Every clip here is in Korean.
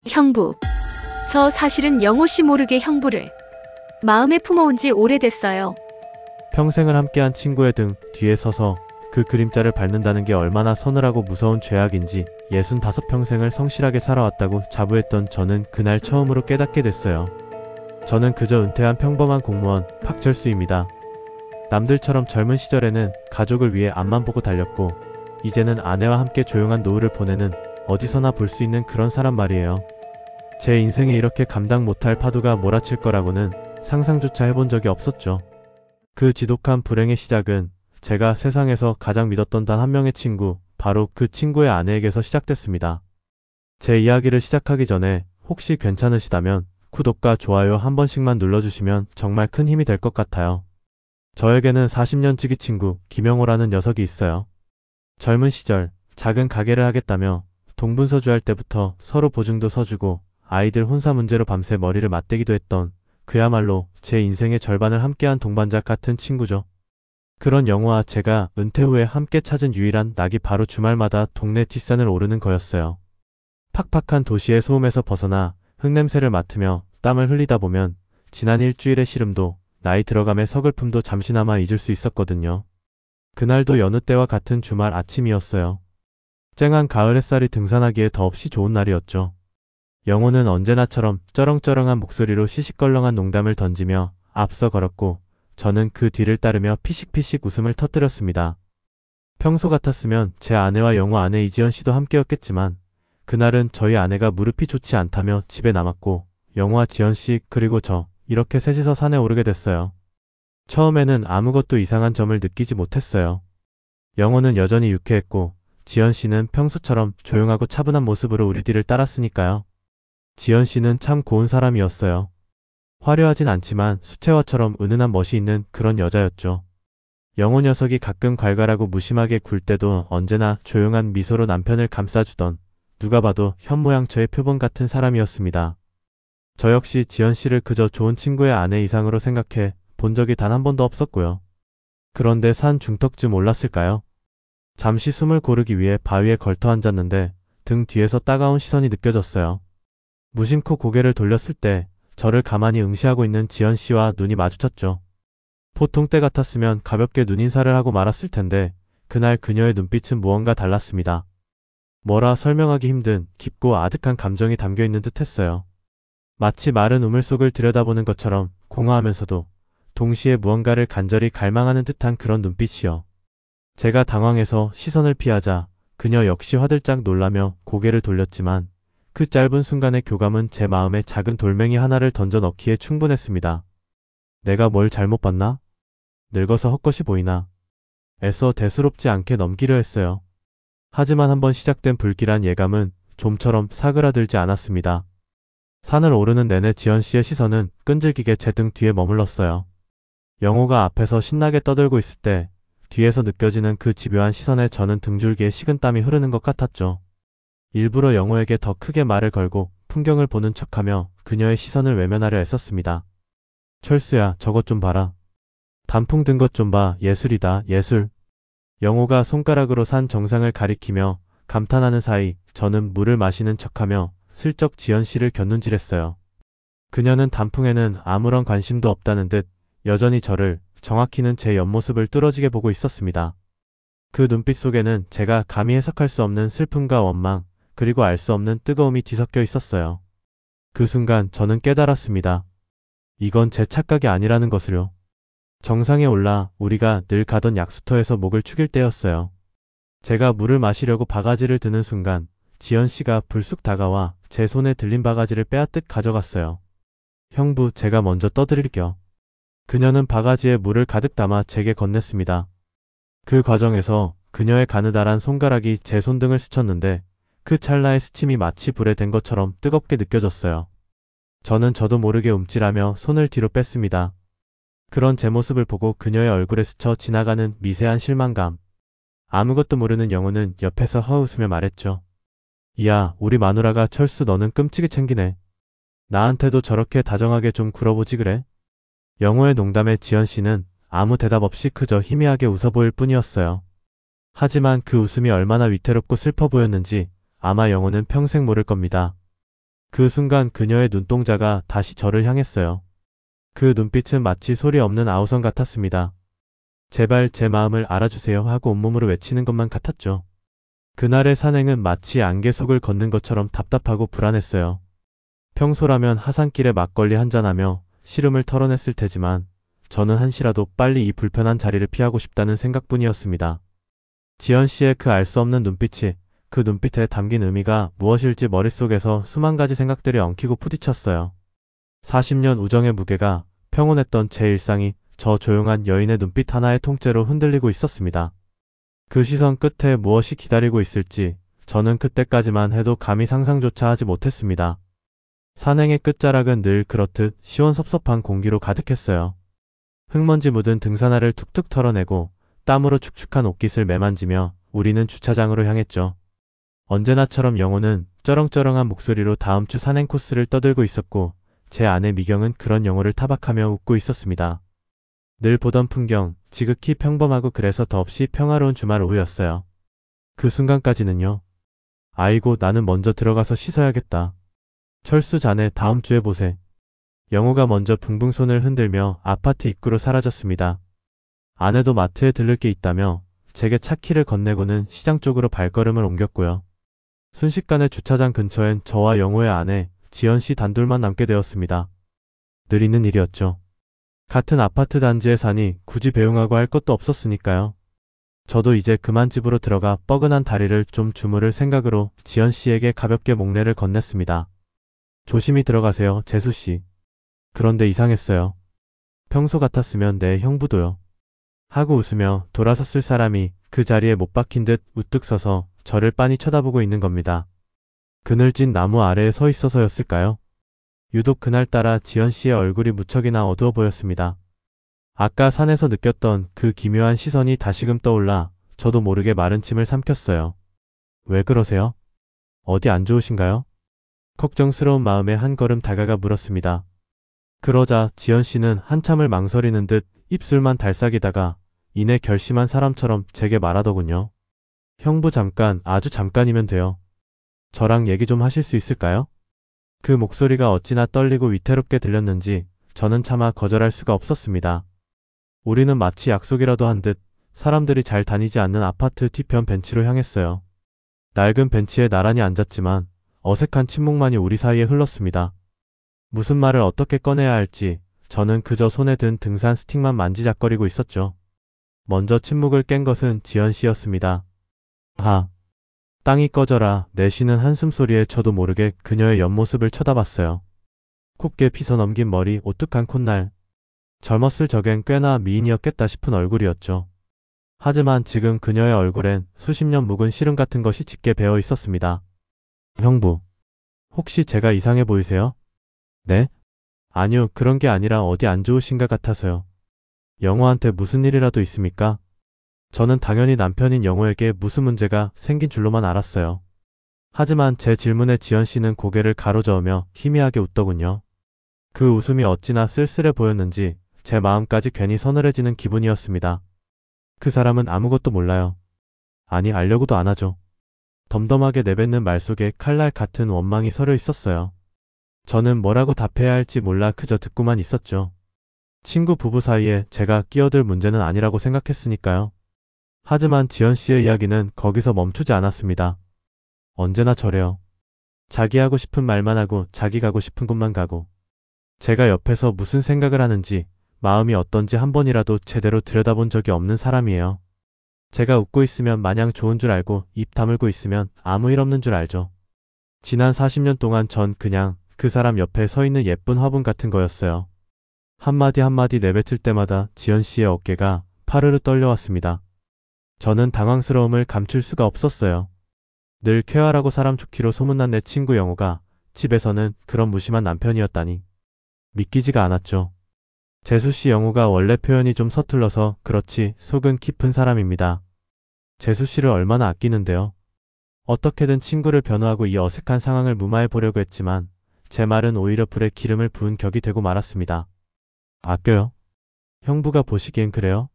형부. 저 사실은 영호씨 모르게 형부를 마음에 품어온 지 오래됐어요. 평생을 함께한 친구의 등 뒤에 서서 그 그림자를 밟는다는 게 얼마나 서늘하고 무서운 죄악인지 65평생을 성실하게 살아왔다고 자부했던 저는 그날 처음으로 깨닫게 됐어요. 저는 그저 은퇴한 평범한 공무원 박철수입니다. 남들처럼 젊은 시절에는 가족을 위해 앞만 보고 달렸고 이제는 아내와 함께 조용한 노후를 보내는 어디서나 볼 수 있는 그런 사람 말이에요. 제 인생에 이렇게 감당 못할 파도가 몰아칠 거라고는 상상조차 해본 적이 없었죠. 그 지독한 불행의 시작은 제가 세상에서 가장 믿었던 단 한 명의 친구, 바로 그 친구의 아내에게서 시작됐습니다. 제 이야기를 시작하기 전에 혹시 괜찮으시다면 구독과 좋아요 한 번씩만 눌러주시면 정말 큰 힘이 될 것 같아요. 저에게는 40년 지기 친구 김영호라는 녀석이 있어요. 젊은 시절 작은 가게를 하겠다며 동분서주할 때부터 서로 보증도 서주고 아이들 혼사 문제로 밤새 머리를 맞대기도 했던 그야말로 제 인생의 절반을 함께한 동반자 같은 친구죠. 그런 영호와 제가 은퇴 후에 함께 찾은 유일한 낙이 바로 주말마다 동네 뒷산을 오르는 거였어요. 팍팍한 도시의 소음에서 벗어나 흙냄새를 맡으며 땀을 흘리다 보면 지난 일주일의 시름도 나이 들어감의 서글픔도 잠시나마 잊을 수 있었거든요. 그날도 여느 때와 같은 주말 아침이었어요. 쨍한 가을 햇살이 등산하기에 더없이 좋은 날이었죠. 영호는 언제나처럼 쩌렁쩌렁한 목소리로 시시껄렁한 농담을 던지며 앞서 걸었고 저는 그 뒤를 따르며 피식피식 웃음을 터뜨렸습니다. 평소 같았으면 제 아내와 영호 아내 이지연 씨도 함께였겠지만 그날은 저희 아내가 무릎이 좋지 않다며 집에 남았고 영호와 지연 씨 그리고 저 이렇게 셋이서 산에 오르게 됐어요. 처음에는 아무것도 이상한 점을 느끼지 못했어요. 영호는 여전히 유쾌했고 지연 씨는 평소처럼 조용하고 차분한 모습으로 우리 뒤를 따랐으니까요. 지연 씨는 참 고운 사람이었어요. 화려하진 않지만 수채화처럼 은은한 멋이 있는 그런 여자였죠. 영호 녀석이 가끔 괄괄하고 무심하게 굴 때도 언제나 조용한 미소로 남편을 감싸주던 누가 봐도 현모양처의 표본 같은 사람이었습니다. 저 역시 지연 씨를 그저 좋은 친구의 아내 이상으로 생각해 본 적이 단 한 번도 없었고요. 그런데 산 중턱쯤 올랐을까요? 잠시 숨을 고르기 위해 바위에 걸터 앉았는데 등 뒤에서 따가운 시선이 느껴졌어요. 무심코 고개를 돌렸을 때 저를 가만히 응시하고 있는 지연 씨와 눈이 마주쳤죠. 보통 때 같았으면 가볍게 눈인사를 하고 말았을 텐데 그날 그녀의 눈빛은 무언가 달랐습니다. 뭐라 설명하기 힘든 깊고 아득한 감정이 담겨있는 듯 했어요. 마치 마른 우물 속을 들여다보는 것처럼 공허하면서도 동시에 무언가를 간절히 갈망하는 듯한 그런 눈빛이요. 제가 당황해서 시선을 피하자 그녀 역시 화들짝 놀라며 고개를 돌렸지만 그 짧은 순간의 교감은 제 마음에 작은 돌멩이 하나를 던져 넣기에 충분했습니다. 내가 뭘 잘못 봤나? 늙어서 헛것이 보이나? 애써 대수롭지 않게 넘기려 했어요. 하지만 한번 시작된 불길한 예감은 좀처럼 사그라들지 않았습니다. 산을 오르는 내내 지연 씨의 시선은 끈질기게 제 등 뒤에 머물렀어요. 영호가 앞에서 신나게 떠들고 있을 때 뒤에서 느껴지는 그 집요한 시선에 저는 등줄기에 식은땀이 흐르는 것 같았죠. 일부러 영호에게 더 크게 말을 걸고 풍경을 보는 척하며 그녀의 시선을 외면하려 애썼습니다. 철수야, 저것 좀 봐라. 단풍 든 것 좀 봐. 예술이다, 예술. 영호가 손가락으로 산 정상을 가리키며 감탄하는 사이 저는 물을 마시는 척하며 슬쩍 지연 씨를 곁눈질했어요. 그녀는 단풍에는 아무런 관심도 없다는 듯 여전히 저를, 정확히는 제 옆모습을 뚫어지게 보고 있었습니다. 그 눈빛 속에는 제가 감히 해석할 수 없는 슬픔과 원망, 그리고 알 수 없는 뜨거움이 뒤섞여 있었어요. 그 순간 저는 깨달았습니다. 이건 제 착각이 아니라는 것을요. 정상에 올라 우리가 늘 가던 약수터에서 목을 축일 때였어요. 제가 물을 마시려고 바가지를 드는 순간 지연 씨가 불쑥 다가와 제 손에 들린 바가지를 빼앗듯 가져갔어요. 형부, 제가 먼저 떠드릴게요. 그녀는 바가지에 물을 가득 담아 제게 건넸습니다. 그 과정에서 그녀의 가느다란 손가락이 제 손등을 스쳤는데 그 찰나의 스침이 마치 불에 댄 것처럼 뜨겁게 느껴졌어요. 저는 저도 모르게 움찔하며 손을 뒤로 뺐습니다. 그런 제 모습을 보고 그녀의 얼굴에 스쳐 지나가는 미세한 실망감. 아무것도 모르는 영호는 옆에서 허웃으며 말했죠. 이야, 우리 마누라가 철수 너는 끔찍이 챙기네. 나한테도 저렇게 다정하게 좀 굴어보지 그래? 영호의 농담에 지연 씨는 아무 대답 없이 그저 희미하게 웃어 보일 뿐이었어요. 하지만 그 웃음이 얼마나 위태롭고 슬퍼 보였는지 아마 영호는 평생 모를 겁니다. 그 순간 그녀의 눈동자가 다시 저를 향했어요. 그 눈빛은 마치 소리 없는 아우성 같았습니다. 제발 제 마음을 알아주세요 하고 온몸으로 외치는 것만 같았죠. 그날의 산행은 마치 안개 속을 걷는 것처럼 답답하고 불안했어요. 평소라면 하산길에 막걸리 한잔하며 시름을 털어냈을 테지만 저는 한시라도 빨리 이 불편한 자리를 피하고 싶다는 생각뿐이었습니다. 지연 씨의 그 알 수 없는 눈빛이, 그 눈빛에 담긴 의미가 무엇일지 머릿속에서 수만 가지 생각들이 엉키고 부딪혔어요. 40년 우정의 무게가, 평온했던 제 일상이 저 조용한 여인의 눈빛 하나의 통째로 흔들리고 있었습니다. 그 시선 끝에 무엇이 기다리고 있을지 저는 그때까지만 해도 감히 상상조차 하지 못했습니다. 산행의 끝자락은 늘 그렇듯 시원섭섭한 공기로 가득했어요. 흙먼지 묻은 등산화를 툭툭 털어내고 땀으로 축축한 옷깃을 매만지며 우리는 주차장으로 향했죠. 언제나처럼 영호는 쩌렁쩌렁한 목소리로 다음 주 산행 코스를 떠들고 있었고 제 아내 미경은 그런 영호를 타박하며 웃고 있었습니다. 늘 보던 풍경, 지극히 평범하고 그래서 더없이 평화로운 주말 오후였어요. 그 순간까지는요. 아이고 나는 먼저 들어가서 씻어야겠다. 철수 자네 다음 주에 보세. 영호가 먼저 붕붕 손을 흔들며 아파트 입구로 사라졌습니다. 아내도 마트에 들를 게 있다며 제게 차키를 건네고는 시장 쪽으로 발걸음을 옮겼고요. 순식간에 주차장 근처엔 저와 영호의 아내 지연 씨 단둘만 남게 되었습니다. 늘 있는 일이었죠. 같은 아파트 단지에 사니 굳이 배웅하고 할 것도 없었으니까요. 저도 이제 그만 집으로 들어가 뻐근한 다리를 좀 주무를 생각으로 지연 씨에게 가볍게 목례를 건넸습니다. 조심히 들어가세요, 재수 씨. 그런데 이상했어요. 평소 같았으면 내 형부도요. 하고 웃으며 돌아섰을 사람이 그 자리에 못 박힌 듯 우뚝 서서 저를 빤히 쳐다보고 있는 겁니다. 그늘진 나무 아래에 서 있어서였을까요? 유독 그날따라 지연 씨의 얼굴이 무척이나 어두워 보였습니다. 아까 산에서 느꼈던 그 기묘한 시선이 다시금 떠올라 저도 모르게 마른 침을 삼켰어요. 왜 그러세요? 어디 안 좋으신가요? 걱정스러운 마음에 한 걸음 다가가 물었습니다. 그러자 지연 씨는 한참을 망설이는 듯 입술만 달싹이다가 이내 결심한 사람처럼 제게 말하더군요. 형부 잠깐, 아주 잠깐이면 돼요. 저랑 얘기 좀 하실 수 있을까요? 그 목소리가 어찌나 떨리고 위태롭게 들렸는지 저는 차마 거절할 수가 없었습니다. 우리는 마치 약속이라도 한 듯 사람들이 잘 다니지 않는 아파트 뒤편 벤치로 향했어요. 낡은 벤치에 나란히 앉았지만 어색한 침묵만이 우리 사이에 흘렀습니다. 무슨 말을 어떻게 꺼내야 할지 저는 그저 손에 든 등산 스틱만 만지작거리고 있었죠. 먼저 침묵을 깬 것은 지연 씨였습니다. 하. 땅이 꺼져라 내쉬는 한숨소리에 저도 모르게 그녀의 옆모습을 쳐다봤어요. 곱게 빗어넘긴 머리, 오뚝한 콧날. 젊었을 적엔 꽤나 미인이었겠다 싶은 얼굴이었죠. 하지만 지금 그녀의 얼굴엔 수십 년 묵은 시름 같은 것이 짙게 배어 있었습니다. 형부, 혹시 제가 이상해 보이세요? 네? 아니요, 그런 게 아니라 어디 안 좋으신가 같아서요. 영호한테 무슨 일이라도 있습니까? 저는 당연히 남편인 영호에게 무슨 문제가 생긴 줄로만 알았어요. 하지만 제 질문에 지연 씨는 고개를 가로저으며 희미하게 웃더군요. 그 웃음이 어찌나 쓸쓸해 보였는지 제 마음까지 괜히 서늘해지는 기분이었습니다. 그 사람은 아무것도 몰라요. 아니, 알려고도 안 하죠. 덤덤하게 내뱉는 말 속에 칼날 같은 원망이 서려 있었어요. 저는 뭐라고 답해야 할지 몰라 그저 듣고만 있었죠. 친구 부부 사이에 제가 끼어들 문제는 아니라고 생각했으니까요. 하지만 지연 씨의 이야기는 거기서 멈추지 않았습니다. 언제나 저래요. 자기 하고 싶은 말만 하고 자기 가고 싶은 곳만 가고. 제가 옆에서 무슨 생각을 하는지 마음이 어떤지 한 번이라도 제대로 들여다본 적이 없는 사람이에요. 제가 웃고 있으면 마냥 좋은 줄 알고 입 다물고 있으면 아무 일 없는 줄 알죠. 지난 40년 동안 전 그냥 그 사람 옆에 서 있는 예쁜 화분 같은 거였어요. 한마디 한마디 내뱉을 때마다 지연 씨의 어깨가 파르르 떨려왔습니다. 저는 당황스러움을 감출 수가 없었어요. 늘 쾌활하고 사람 좋기로 소문난 내 친구 영호가 집에서는 그런 무심한 남편이었다니. 믿기지가 않았죠. 재수씨 영호가 원래 표현이 좀 서툴러서 그렇지 속은 깊은 사람입니다. 재수씨를 얼마나 아끼는데요. 어떻게든 친구를 변호하고 이 어색한 상황을 무마해 보려고 했지만 제 말은 오히려 불에 기름을 부은 격이 되고 말았습니다. 아껴요? 형부가 보시기엔 그래요?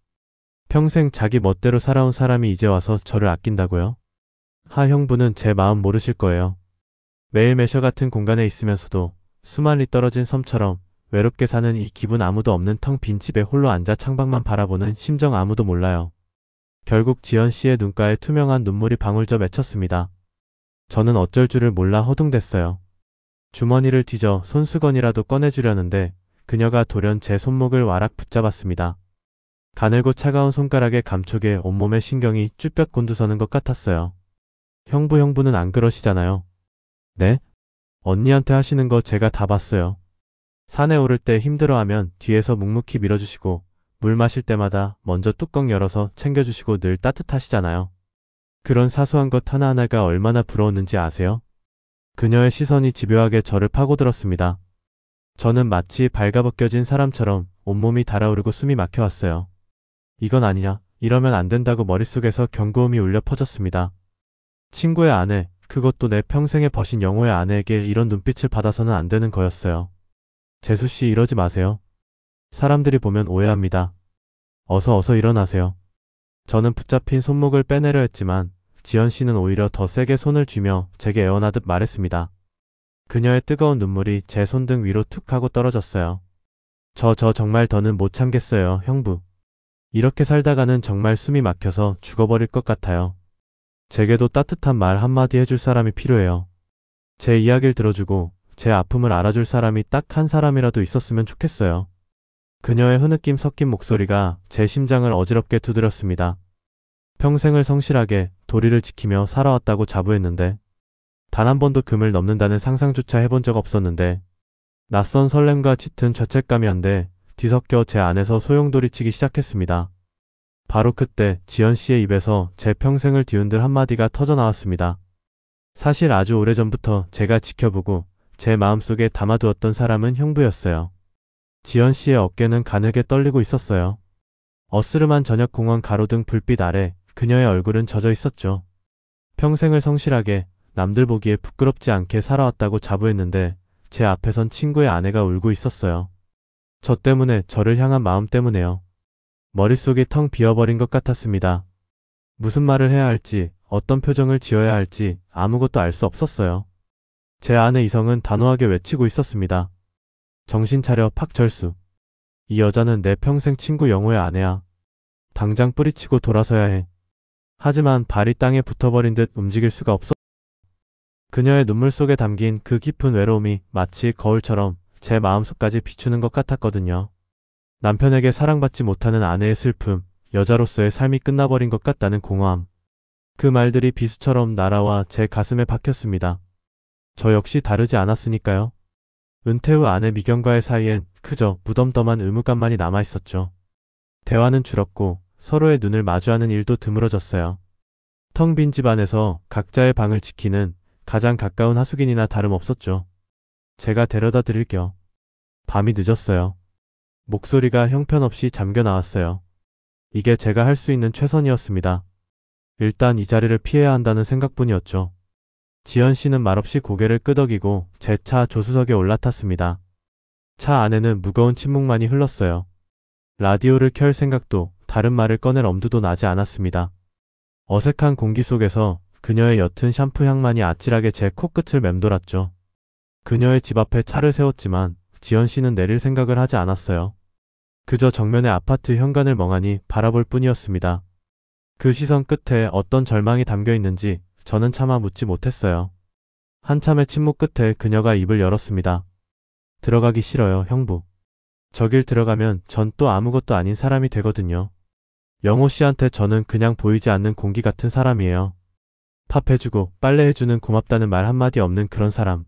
평생 자기 멋대로 살아온 사람이 이제 와서 저를 아낀다고요? 하 형부는 제 마음 모르실 거예요. 매일 매셔 같은 공간에 있으면서도 수만리 떨어진 섬처럼 외롭게 사는 이 기분 아무도 없는 텅 빈 집에 홀로 앉아 창밖만 바라보는 심정 아무도 몰라요. 결국 지연 씨의 눈가에 투명한 눈물이 방울져 맺혔습니다. 저는 어쩔 줄을 몰라 허둥댔어요. 주머니를 뒤져 손수건이라도 꺼내주려는데 그녀가 돌연 제 손목을 와락 붙잡았습니다. 가늘고 차가운 손가락의 감촉에 온몸의 신경이 쭈뼛 곤두서는 것 같았어요. 형부는 안 그러시잖아요. 네? 언니한테 하시는 거 제가 다 봤어요. 산에 오를 때 힘들어하면 뒤에서 묵묵히 밀어주시고 물 마실 때마다 먼저 뚜껑 열어서 챙겨주시고 늘 따뜻하시잖아요. 그런 사소한 것 하나하나가 얼마나 부러웠는지 아세요? 그녀의 시선이 집요하게 저를 파고들었습니다. 저는 마치 발가벗겨진 사람처럼 온몸이 달아오르고 숨이 막혀왔어요. 이건 아니냐, 이러면 안 된다고 머릿속에서 경고음이 울려 퍼졌습니다. 친구의 아내, 그것도 내 평생에 버신 영호의 아내에게 이런 눈빛을 받아서는 안 되는 거였어요. 재수씨 이러지 마세요. 사람들이 보면 오해합니다. 어서 일어나세요. 저는 붙잡힌 손목을 빼내려 했지만 지연씨는 오히려 더 세게 손을 쥐며 제게 애원하듯 말했습니다. 그녀의 뜨거운 눈물이 제 손등 위로 툭 하고 떨어졌어요. 저 정말 더는 못 참겠어요, 형부. 이렇게 살다가는 정말 숨이 막혀서 죽어버릴 것 같아요. 제게도 따뜻한 말 한마디 해줄 사람이 필요해요. 제 이야기를 들어주고 제 아픔을 알아줄 사람이 딱 한 사람이라도 있었으면 좋겠어요. 그녀의 흐느낌 섞인 목소리가 제 심장을 어지럽게 두드렸습니다. 평생을 성실하게 도리를 지키며 살아왔다고 자부했는데 단 한 번도 금을 넘는다는 상상조차 해본 적 없었는데 낯선 설렘과 짙은 죄책감이 한데 뒤섞여 제 안에서 소용돌이치기 시작했습니다. 바로 그때 지연 씨의 입에서 제 평생을 뒤흔들 한마디가 터져나왔습니다. 사실 아주 오래전부터 제가 지켜보고 제 마음속에 담아두었던 사람은 형부였어요. 지연 씨의 어깨는 가늘게 떨리고 있었어요. 어스름한 저녁 공원 가로등 불빛 아래 그녀의 얼굴은 젖어 있었죠. 평생을 성실하게 남들 보기에 부끄럽지 않게 살아왔다고 자부했는데 제 앞에선 친구의 아내가 울고 있었어요. 저 때문에, 저를 향한 마음 때문에요. 머릿속이 텅 비어버린 것 같았습니다. 무슨 말을 해야 할지, 어떤 표정을 지어야 할지 아무것도 알 수 없었어요. 제 안의 이성은 단호하게 외치고 있었습니다. 정신 차려, 박철수. 이 여자는 내 평생 친구 영호의 아내야. 당장 뿌리치고 돌아서야 해. 하지만 발이 땅에 붙어버린 듯 움직일 수가 없었. 그녀의 눈물 속에 담긴 그 깊은 외로움이 마치 거울처럼 제 마음속까지 비추는 것 같았거든요. 남편에게 사랑받지 못하는 아내의 슬픔, 여자로서의 삶이 끝나버린 것 같다는 공허함. 그 말들이 비수처럼 날아와 제 가슴에 박혔습니다. 저 역시 다르지 않았으니까요. 은퇴 후 아내 미경과의 사이엔 그저 무덤덤한 의무감만이 남아있었죠. 대화는 줄었고 서로의 눈을 마주하는 일도 드물어졌어요. 텅 빈 집 안에서 각자의 방을 지키는 가장 가까운 하숙인이나 다름없었죠. 제가 데려다 드릴게요. 밤이 늦었어요. 목소리가 형편없이 잠겨 나왔어요. 이게 제가 할 수 있는 최선이었습니다. 일단 이 자리를 피해야 한다는 생각뿐이었죠. 지연 씨는 말없이 고개를 끄덕이고 제 차 조수석에 올라탔습니다. 차 안에는 무거운 침묵만이 흘렀어요. 라디오를 켤 생각도 다른 말을 꺼낼 엄두도 나지 않았습니다. 어색한 공기 속에서 그녀의 옅은 샴푸 향만이 아찔하게 제 코끝을 맴돌았죠. 그녀의 집 앞에 차를 세웠지만 지연 씨는 내릴 생각을 하지 않았어요. 그저 정면의 아파트 현관을 멍하니 바라볼 뿐이었습니다. 그 시선 끝에 어떤 절망이 담겨 있는지 저는 차마 묻지 못했어요. 한참의 침묵 끝에 그녀가 입을 열었습니다. 들어가기 싫어요, 형부. 저길 들어가면 전 또 아무것도 아닌 사람이 되거든요. 영호 씨한테 저는 그냥 보이지 않는 공기 같은 사람이에요. 밥 해주고 빨래 해주는 고맙다는 말 한마디 없는 그런 사람.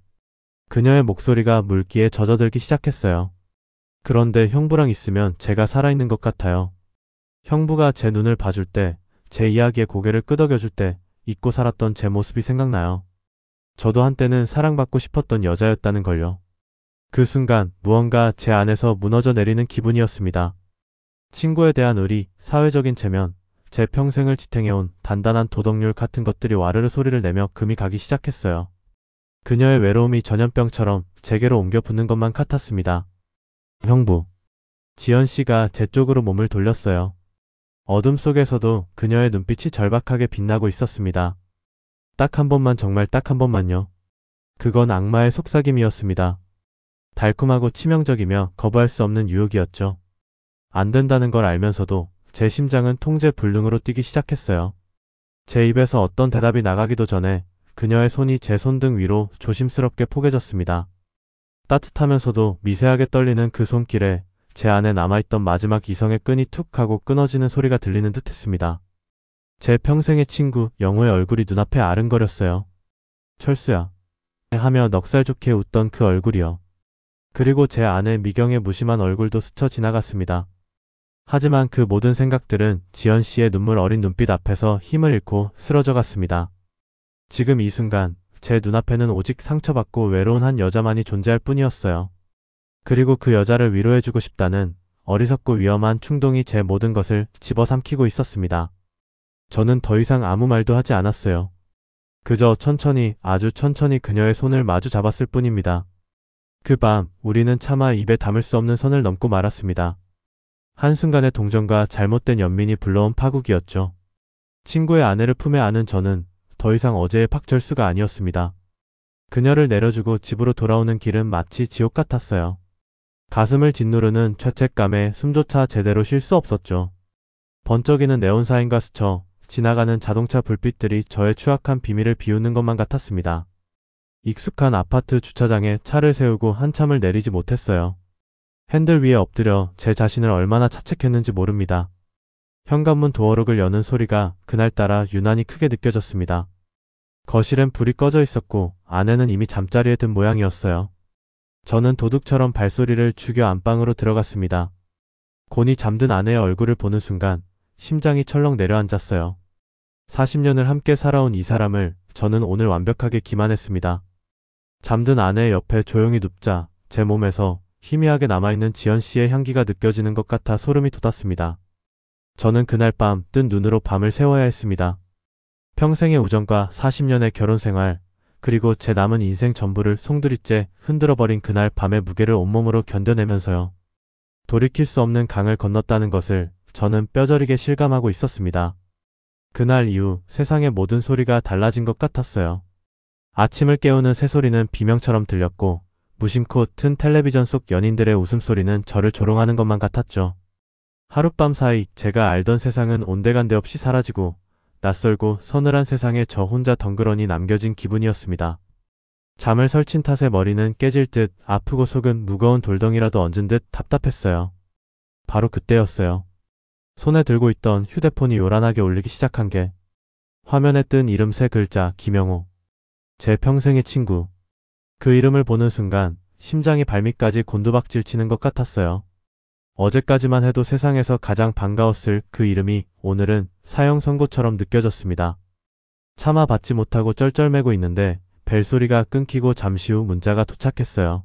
그녀의 목소리가 물기에 젖어들기 시작했어요. 그런데 형부랑 있으면 제가 살아있는 것 같아요. 형부가 제 눈을 봐줄 때, 제 이야기에 고개를 끄덕여줄 때 잊고 살았던 제 모습이 생각나요. 저도 한때는 사랑받고 싶었던 여자였다는 걸요. 그 순간 무언가 제 안에서 무너져 내리는 기분이었습니다. 친구에 대한 의리, 사회적인 체면, 제 평생을 지탱해온 단단한 도덕률 같은 것들이 와르르 소리를 내며 금이 가기 시작했어요. 그녀의 외로움이 전염병처럼 제게로 옮겨 붙는 것만 같았습니다. 형부. 지연 씨가 제 쪽으로 몸을 돌렸어요. 어둠 속에서도 그녀의 눈빛이 절박하게 빛나고 있었습니다. 딱 한 번만, 정말 딱 한 번만요. 그건 악마의 속삭임이었습니다. 달콤하고 치명적이며 거부할 수 없는 유혹이었죠. 안 된다는 걸 알면서도 제 심장은 통제불능으로 뛰기 시작했어요. 제 입에서 어떤 대답이 나가기도 전에 그녀의 손이 제 손등 위로 조심스럽게 포개졌습니다. 따뜻하면서도 미세하게 떨리는 그 손길에 제 안에 남아있던 마지막 이성의 끈이 툭 하고 끊어지는 소리가 들리는 듯 했습니다. 제 평생의 친구 영호의 얼굴이 눈앞에 아른거렸어요. 철수야. 하며 넉살 좋게 웃던 그 얼굴이요. 그리고 제 아내 미경의 무심한 얼굴도 스쳐 지나갔습니다. 하지만 그 모든 생각들은 지연 씨의 눈물 어린 눈빛 앞에서 힘을 잃고 쓰러져 갔습니다. 지금 이 순간 제 눈앞에는 오직 상처받고 외로운 한 여자만이 존재할 뿐이었어요. 그리고 그 여자를 위로해주고 싶다는 어리석고 위험한 충동이 제 모든 것을 집어삼키고 있었습니다. 저는 더 이상 아무 말도 하지 않았어요. 그저 천천히, 아주 천천히 그녀의 손을 마주 잡았을 뿐입니다. 그 밤 우리는 차마 입에 담을 수 없는 선을 넘고 말았습니다. 한순간의 동정과 잘못된 연민이 불러온 파국이었죠. 친구의 아내를 품에 안은 저는 더 이상 어제의 박철수가 아니었습니다. 그녀를 내려주고 집으로 돌아오는 길은 마치 지옥 같았어요. 가슴을 짓누르는 죄책감에 숨조차 제대로 쉴 수 없었죠. 번쩍이는 네온사인과 스쳐 지나가는 자동차 불빛들이 저의 추악한 비밀을 비우는 것만 같았습니다. 익숙한 아파트 주차장에 차를 세우고 한참을 내리지 못했어요. 핸들 위에 엎드려 제 자신을 얼마나 자책했는지 모릅니다. 현관문 도어록을 여는 소리가 그날따라 유난히 크게 느껴졌습니다. 거실엔 불이 꺼져 있었고 아내는 이미 잠자리에 든 모양이었어요. 저는 도둑처럼 발소리를 죽여 안방으로 들어갔습니다. 곤히 잠든 아내의 얼굴을 보는 순간 심장이 철렁 내려앉았어요. 40년을 함께 살아온 이 사람을 저는 오늘 완벽하게 기만했습니다. 잠든 아내의 옆에 조용히 눕자 제 몸에서 희미하게 남아있는 지연 씨의 향기가 느껴지는 것 같아 소름이 돋았습니다. 저는 그날 밤 뜬 눈으로 밤을 새워야 했습니다. 평생의 우정과 40년의 결혼 생활, 그리고 제 남은 인생 전부를 송두리째 흔들어버린 그날 밤의 무게를 온몸으로 견뎌내면서요. 돌이킬 수 없는 강을 건넜다는 것을 저는 뼈저리게 실감하고 있었습니다. 그날 이후 세상의 모든 소리가 달라진 것 같았어요. 아침을 깨우는 새소리는 비명처럼 들렸고 무심코 튼 텔레비전 속 연인들의 웃음소리는 저를 조롱하는 것만 같았죠. 하룻밤 사이 제가 알던 세상은 온데간데 없이 사라지고 낯설고 서늘한 세상에 저 혼자 덩그러니 남겨진 기분이었습니다. 잠을 설친 탓에 머리는 깨질 듯 아프고 속은 무거운 돌덩이라도 얹은 듯 답답했어요. 바로 그때였어요. 손에 들고 있던 휴대폰이 요란하게 울리기 시작한 게 화면에 뜬 이름 세 글자 김영호. 제 평생의 친구. 그 이름을 보는 순간 심장이 발밑까지 곤두박질 치는 것 같았어요. 어제까지만 해도 세상에서 가장 반가웠을 그 이름이 오늘은 사형 선고처럼 느껴졌습니다. 차마 받지 못하고 쩔쩔매고 있는데 벨소리가 끊기고 잠시 후 문자가 도착했어요.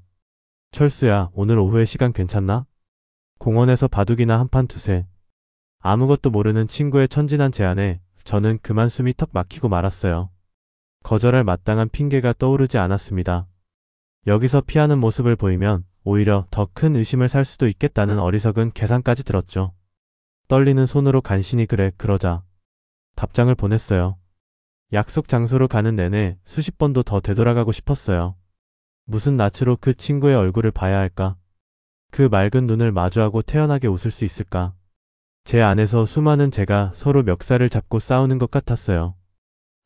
철수야, 오늘 오후에 시간 괜찮나? 공원에서 바둑이나 한판 두세. 아무것도 모르는 친구의 천진한 제안에 저는 그만 숨이 턱 막히고 말았어요. 거절할 마땅한 핑계가 떠오르지 않았습니다. 여기서 피하는 모습을 보이면 오히려 더 큰 의심을 살 수도 있겠다는 어리석은 계산까지 들었죠. 떨리는 손으로 간신히 그러자 답장을 보냈어요. 약속 장소로 가는 내내 수십 번도 더 되돌아가고 싶었어요. 무슨 낯으로 그 친구의 얼굴을 봐야 할까? 그 맑은 눈을 마주하고 태연하게 웃을 수 있을까? 제 안에서 수많은 제가 서로 멱살을 잡고 싸우는 것 같았어요.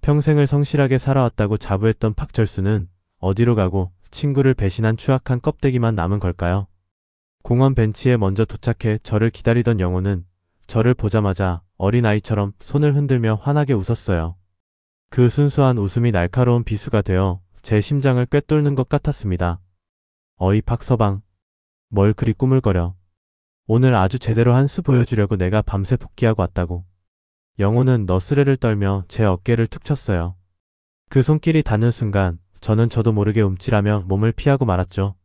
평생을 성실하게 살아왔다고 자부했던 박철수는 어디로 가고 친구를 배신한 추악한 껍데기만 남은 걸까요? 공원 벤치에 먼저 도착해 저를 기다리던 영호는 저를 보자마자 어린아이처럼 손을 흔들며 환하게 웃었어요. 그 순수한 웃음이 날카로운 비수가 되어 제 심장을 꿰뚫는 것 같았습니다. 어이 박서방. 뭘 그리 꾸물거려. 오늘 아주 제대로 한 수 보여주려고 내가 밤새 복귀하고 왔다고. 영호는 너스레를 떨며 제 어깨를 툭 쳤어요. 그 손길이 닿는 순간 저는 저도 모르게 움찔하며 몸을 피하고 말았죠.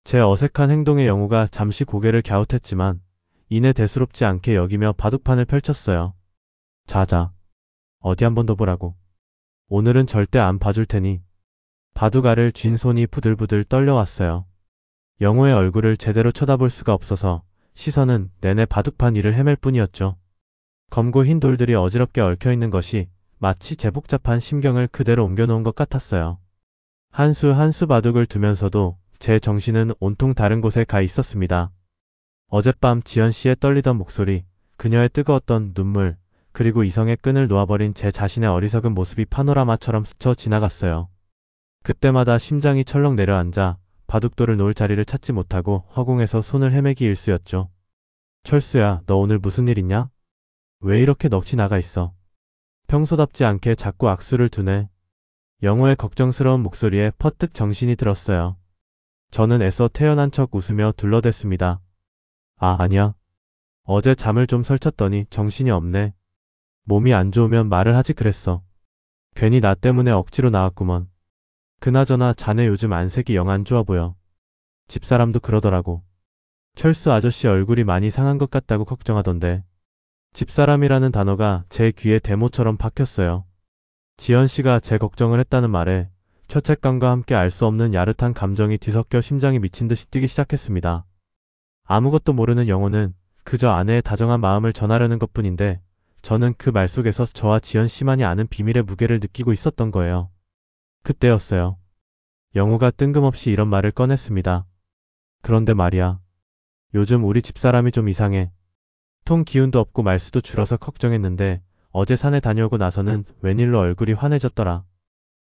제 어색한 행동에 영호가 잠시 고개를 갸웃했지만 이내 대수롭지 않게 여기며 바둑판을 펼쳤어요. 자자. 어디 한번 더 보라고. 오늘은 절대 안 봐줄 테니. 바둑알을 쥔 손이 부들부들 떨려왔어요. 영호의 얼굴을 제대로 쳐다볼 수가 없어서 시선은 내내 바둑판 위를 헤맬 뿐이었죠. 검고 흰 돌들이 어지럽게 얽혀있는 것이 마치 제 복잡한 심경을 그대로 옮겨놓은 것 같았어요. 한 수 한 수 바둑을 두면서도 제 정신은 온통 다른 곳에 가 있었습니다. 어젯밤 지연 씨의 떨리던 목소리, 그녀의 뜨거웠던 눈물, 그리고 이성의 끈을 놓아버린 제 자신의 어리석은 모습이 파노라마처럼 스쳐 지나갔어요. 그때마다 심장이 철렁 내려앉아 바둑돌을 놓을 자리를 찾지 못하고 허공에서 손을 헤매기 일쑤였죠. 철수야, 너 오늘 무슨 일 있냐? 왜 이렇게 넋이 나가 있어? 평소답지 않게 자꾸 악수를 두네. 영호의 걱정스러운 목소리에 퍼뜩 정신이 들었어요. 저는 애써 태연한 척 웃으며 둘러댔습니다. 아니야. 어제 잠을 좀 설쳤더니 정신이 없네. 몸이 안 좋으면 말을 하지 그랬어. 괜히 나 때문에 억지로 나왔구먼. 그나저나 자네 요즘 안색이 영 안 좋아 보여. 집사람도 그러더라고. 철수 아저씨 얼굴이 많이 상한 것 같다고 걱정하던데. 집사람이라는 단어가 제 귀에 대모처럼 박혔어요. 지연 씨가 제 걱정을 했다는 말에 죄책감과 함께 알 수 없는 야릇한 감정이 뒤섞여 심장이 미친 듯이 뛰기 시작했습니다. 아무것도 모르는 영호는 그저 아내의 다정한 마음을 전하려는 것뿐인데 저는 그 말 속에서 저와 지연 씨만이 아는 비밀의 무게를 느끼고 있었던 거예요. 그때였어요. 영호가 뜬금없이 이런 말을 꺼냈습니다. 그런데 말이야. 요즘 우리 집사람이 좀 이상해. 통 기운도 없고 말수도 줄어서 걱정했는데 어제 산에 다녀오고 나서는 웬일로 얼굴이 환해졌더라.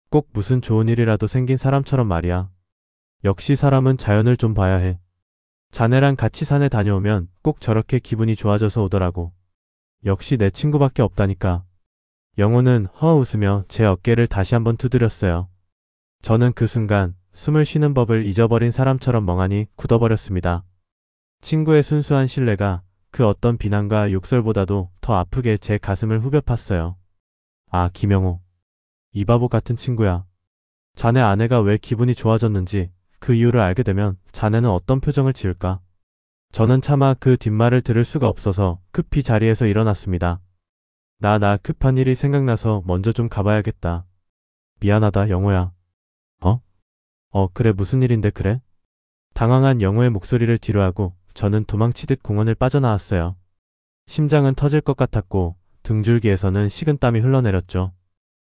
꼭 무슨 좋은 일이라도 생긴 사람처럼 말이야. 역시 사람은 자연을 좀 봐야 해. 자네랑 같이 산에 다녀오면 꼭 저렇게 기분이 좋아져서 오더라고. 역시 내 친구밖에 없다니까. 영호는 허 웃으며 제 어깨를 다시 한번 두드렸어요. 저는 그 순간 숨을 쉬는 법을 잊어버린 사람처럼 멍하니 굳어버렸습니다. 친구의 순수한 신뢰가 그 어떤 비난과 욕설보다도 더 아프게 제 가슴을 후벼 팠어요. 김영호. 이 바보 같은 친구야. 자네 아내가 왜 기분이 좋아졌는지 그 이유를 알게 되면 자네는 어떤 표정을 지을까? 저는 차마 그 뒷말을 들을 수가 없어서 급히 자리에서 일어났습니다. 나 급한 일이 생각나서 먼저 좀 가봐야겠다. 미안하다, 영호야. 그래, 무슨 일인데 그래? 당황한 영호의 목소리를 뒤로하고 저는 도망치듯 공원을 빠져나왔어요. 심장은 터질 것 같았고 등줄기에서는 식은땀이 흘러내렸죠.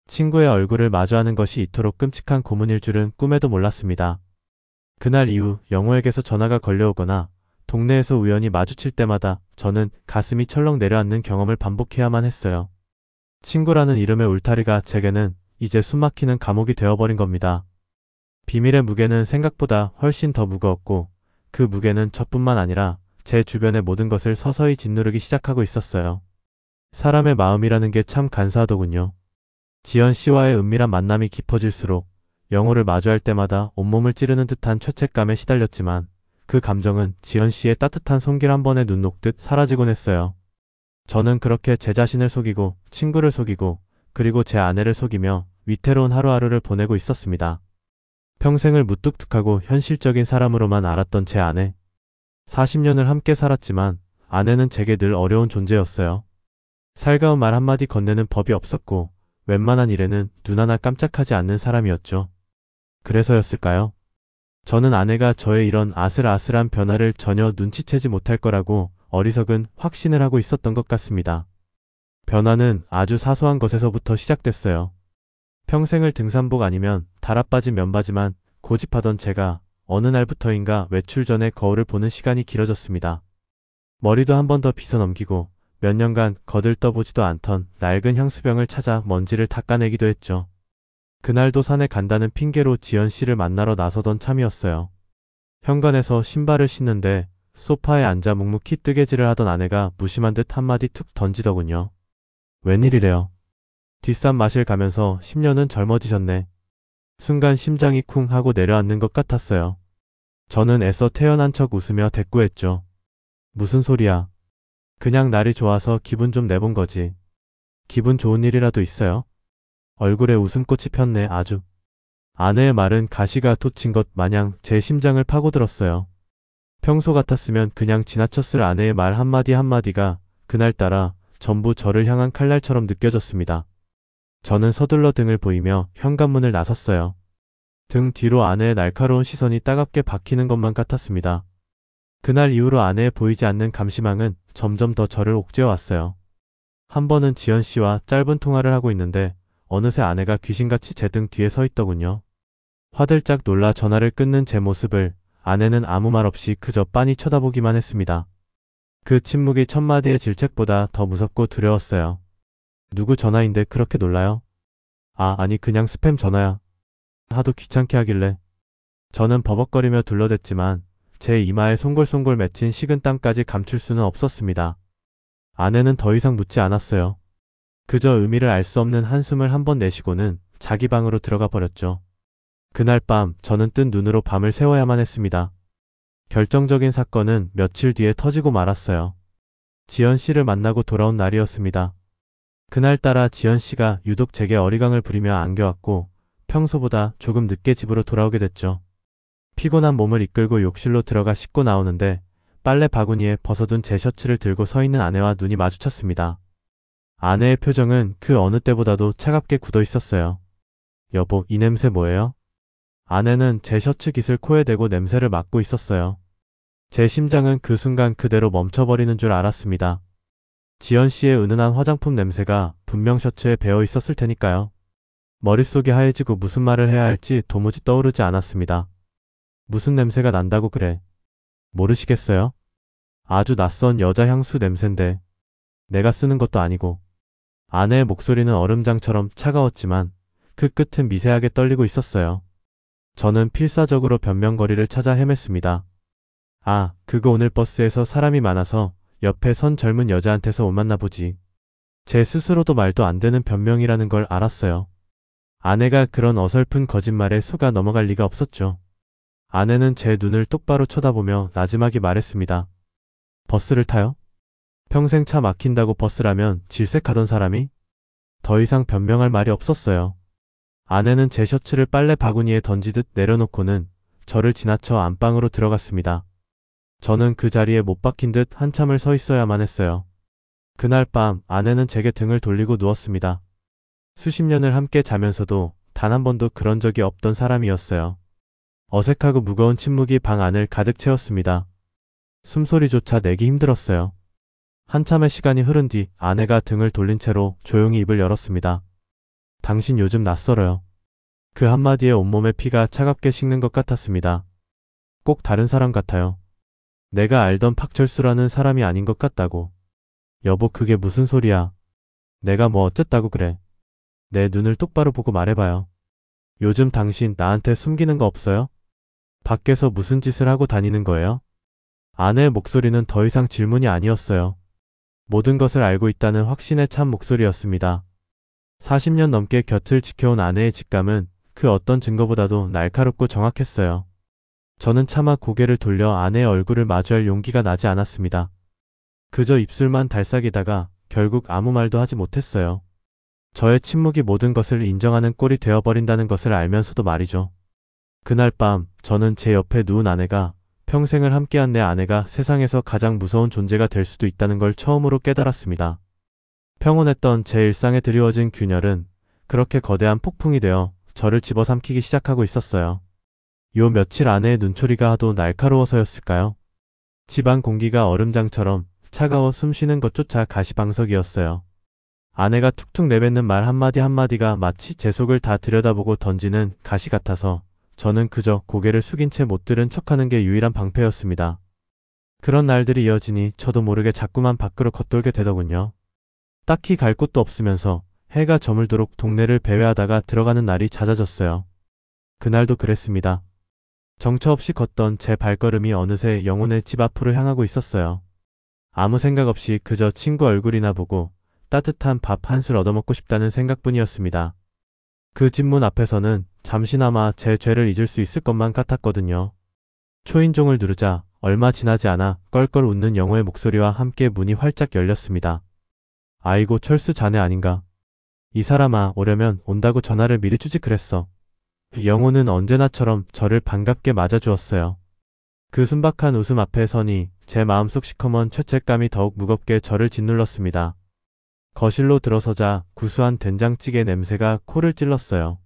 친구의 얼굴을 마주하는 것이 이토록 끔찍한 고문일 줄은 꿈에도 몰랐습니다. 그날 이후 영호에게서 전화가 걸려오거나 동네에서 우연히 마주칠 때마다 저는 가슴이 철렁 내려앉는 경험을 반복해야만 했어요. 친구라는 이름의 울타리가 제게는 이제 숨막히는 감옥이 되어버린 겁니다. 비밀의 무게는 생각보다 훨씬 더 무거웠고 그 무게는 저뿐만 아니라 제 주변의 모든 것을 서서히 짓누르기 시작하고 있었어요. 사람의 마음이라는 게 참 간사하더군요. 지연 씨와의 은밀한 만남이 깊어질수록 영호를 마주할 때마다 온몸을 찌르는 듯한 죄책감에 시달렸지만 그 감정은 지연 씨의 따뜻한 손길 한 번에 눈 녹듯 사라지곤 했어요. 저는 그렇게 제 자신을 속이고 친구를 속이고 그리고 제 아내를 속이며 위태로운 하루하루를 보내고 있었습니다. 평생을 무뚝뚝하고 현실적인 사람으로만 알았던 제 아내. 40년을 함께 살았지만 아내는 제게 늘 어려운 존재였어요. 살가운 말 한마디 건네는 법이 없었고 웬만한 일에는 눈 하나 깜짝하지 않는 사람이었죠. 그래서였을까요? 저는 아내가 저의 이런 아슬아슬한 변화를 전혀 눈치채지 못할 거라고 어리석은 확신을 하고 있었던 것 같습니다. 변화는 아주 사소한 것에서부터 시작됐어요. 평생을 등산복 아니면 달아빠진 면바지만 고집하던 제가 어느 날부터인가 외출 전에 거울을 보는 시간이 길어졌습니다. 머리도 한 번 더 빗어 넘기고 몇 년간 거들떠보지도 않던 낡은 향수병을 찾아 먼지를 닦아내기도 했죠. 그날도 산에 간다는 핑계로 지연 씨를 만나러 나서던 참이었어요. 현관에서 신발을 신는데 소파에 앉아 묵묵히 뜨개질을 하던 아내가 무심한 듯 한마디 툭 던지더군요. 웬일이래요. 뒷산 마실 가면서 10년은 젊어지셨네. 순간 심장이 쿵 하고 내려앉는 것 같았어요. 저는 애써 태연한 척 웃으며 대꾸했죠. 무슨 소리야. 그냥 날이 좋아서 기분 좀 내본 거지. 기분 좋은 일이라도 있어요? 얼굴에 웃음꽃이 폈네 아주. 아내의 말은 가시가 돋친 것 마냥 제 심장을 파고들었어요. 평소 같았으면 그냥 지나쳤을 아내의 말 한마디 한마디가 그날따라 전부 저를 향한 칼날처럼 느껴졌습니다. 저는 서둘러 등을 보이며 현관문을 나섰어요. 등 뒤로 아내의 날카로운 시선이 따갑게 박히는 것만 같았습니다. 그날 이후로 아내의 보이지 않는 감시망은 점점 더 저를 옥죄어왔어요. 한 번은 지연 씨와 짧은 통화를 하고 있는데 어느새 아내가 귀신같이 제 등 뒤에 서 있더군요. 화들짝 놀라 전화를 끊는 제 모습을 아내는 아무 말 없이 그저 빤히 쳐다보기만 했습니다. 그 침묵이 천마디의 질책보다 더 무섭고 두려웠어요. 누구 전화인데 그렇게 놀라요? 아니 그냥 스팸 전화야. 하도 귀찮게 하길래. 저는 버벅거리며 둘러댔지만 제 이마에 송골송골 맺힌 식은땀까지 감출 수는 없었습니다. 아내는 더 이상 묻지 않았어요. 그저 의미를 알 수 없는 한숨을 한 번 내쉬고는 자기 방으로 들어가 버렸죠. 그날 밤 저는 뜬 눈으로 밤을 새워야만 했습니다. 결정적인 사건은 며칠 뒤에 터지고 말았어요. 지연 씨를 만나고 돌아온 날이었습니다. 그날따라 지연 씨가 유독 제게 어리광을 부리며 안겨왔고 평소보다 조금 늦게 집으로 돌아오게 됐죠. 피곤한 몸을 이끌고 욕실로 들어가 씻고 나오는데 빨래 바구니에 벗어둔 제 셔츠를 들고 서 있는 아내와 눈이 마주쳤습니다. 아내의 표정은 그 어느 때보다도 차갑게 굳어 있었어요. 여보, 이 냄새 뭐예요? 아내는 제 셔츠 깃을 코에 대고 냄새를 맡고 있었어요. 제 심장은 그 순간 그대로 멈춰버리는 줄 알았습니다. 지연 씨의 은은한 화장품 냄새가 분명 셔츠에 배어 있었을 테니까요. 머릿속이 하얘지고 무슨 말을 해야 할지 도무지 떠오르지 않았습니다. 무슨 냄새가 난다고 그래? 모르시겠어요? 아주 낯선 여자 향수 냄새인데 내가 쓰는 것도 아니고. 아내의 목소리는 얼음장처럼 차가웠지만 그 끝은 미세하게 떨리고 있었어요. 저는 필사적으로 변명거리를 찾아 헤맸습니다. 그거 오늘 버스에서 사람이 많아서 옆에 선 젊은 여자한테서 온 만나 보지. 제 스스로도 말도 안 되는 변명이라는 걸 알았어요. 아내가 그런 어설픈 거짓말에 속아 넘어갈 리가 없었죠. 아내는 제 눈을 똑바로 쳐다보며 나지막이 말했습니다. 버스를 타요? 평생 차 막힌다고 버스라면 질색하던 사람이? 더 이상 변명할 말이 없었어요. 아내는 제 셔츠를 빨래 바구니에 던지듯 내려놓고는 저를 지나쳐 안방으로 들어갔습니다. 저는 그 자리에 못 박힌 듯 한참을 서 있어야만 했어요. 그날 밤 아내는 제게 등을 돌리고 누웠습니다. 수십 년을 함께 자면서도 단 한 번도 그런 적이 없던 사람이었어요. 어색하고 무거운 침묵이 방 안을 가득 채웠습니다. 숨소리조차 내기 힘들었어요. 한참의 시간이 흐른 뒤 아내가 등을 돌린 채로 조용히 입을 열었습니다. 당신 요즘 낯설어요. 그 한마디에 온몸의 피가 차갑게 식는 것 같았습니다. 꼭 다른 사람 같아요. 내가 알던 박철수라는 사람이 아닌 것 같다고. 여보, 그게 무슨 소리야. 내가 뭐 어쨌다고 그래. 내 눈을 똑바로 보고 말해봐요. 요즘 당신 나한테 숨기는 거 없어요? 밖에서 무슨 짓을 하고 다니는 거예요? 아내의 목소리는 더 이상 질문이 아니었어요. 모든 것을 알고 있다는 확신에 찬 목소리였습니다. 40년 넘게 곁을 지켜온 아내의 직감은 그 어떤 증거보다도 날카롭고 정확했어요. 저는 차마 고개를 돌려 아내의 얼굴을 마주할 용기가 나지 않았습니다. 그저 입술만 달싹이다가 결국 아무 말도 하지 못했어요. 저의 침묵이 모든 것을 인정하는 꼴이 되어버린다는 것을 알면서도 말이죠. 그날 밤 저는 제 옆에 누운 아내가 평생을 함께한 내 아내가 세상에서 가장 무서운 존재가 될 수도 있다는 걸 처음으로 깨달았습니다. 평온했던 제 일상에 드리워진 균열은 그렇게 거대한 폭풍이 되어 저를 집어삼키기 시작하고 있었어요. 요 며칠 아내의 눈초리가 하도 날카로워서였을까요? 집안 공기가 얼음장처럼 차가워 숨쉬는 것조차 가시방석이었어요. 아내가 툭툭 내뱉는 말 한마디 한마디가 마치 제 속을 다 들여다보고 던지는 가시 같아서 저는 그저 고개를 숙인 채 못 들은 척하는 게 유일한 방패였습니다. 그런 날들이 이어지니 저도 모르게 자꾸만 밖으로 겉돌게 되더군요. 딱히 갈 곳도 없으면서 해가 저물도록 동네를 배회하다가 들어가는 날이 잦아졌어요. 그날도 그랬습니다. 정처 없이 걷던 제 발걸음이 어느새 영혼의 집 앞으로 향하고 있었어요. 아무 생각 없이 그저 친구 얼굴이나 보고 따뜻한 밥 한 술 얻어먹고 싶다는 생각뿐이었습니다. 그 집 문 앞에서는 잠시나마 제 죄를 잊을 수 있을 것만 같았거든요. 초인종을 누르자 얼마 지나지 않아 껄껄 웃는 영호의 목소리와 함께 문이 활짝 열렸습니다. 아이고, 철수 자네 아닌가. 이 사람아, 오려면 온다고 전화를 미리 주지 그랬어. 영호는 언제나처럼 저를 반갑게 맞아주었어요. 그 순박한 웃음 앞에 서니 제 마음속 시커먼 죄책감이 더욱 무겁게 저를 짓눌렀습니다. 거실로 들어서자 구수한 된장찌개 냄새가 코를 찔렀어요.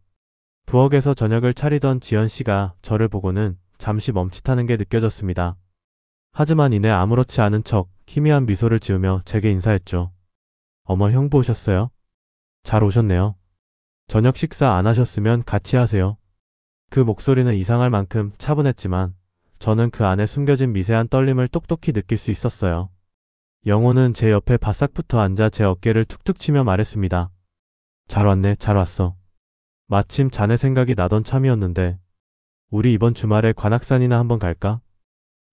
부엌에서 저녁을 차리던 지연 씨가 저를 보고는 잠시 멈칫하는 게 느껴졌습니다. 하지만 이내 아무렇지 않은 척 희미한 미소를 지으며 제게 인사했죠. 어머, 형부 오셨어요? 잘 오셨네요. 저녁 식사 안 하셨으면 같이 하세요. 그 목소리는 이상할 만큼 차분했지만 저는 그 안에 숨겨진 미세한 떨림을 똑똑히 느낄 수 있었어요. 영호는 제 옆에 바싹 붙어 앉아 제 어깨를 툭툭 치며 말했습니다. 잘 왔네, 잘 왔어. 마침 자네 생각이 나던 참이었는데 우리 이번 주말에 관악산이나 한번 갈까?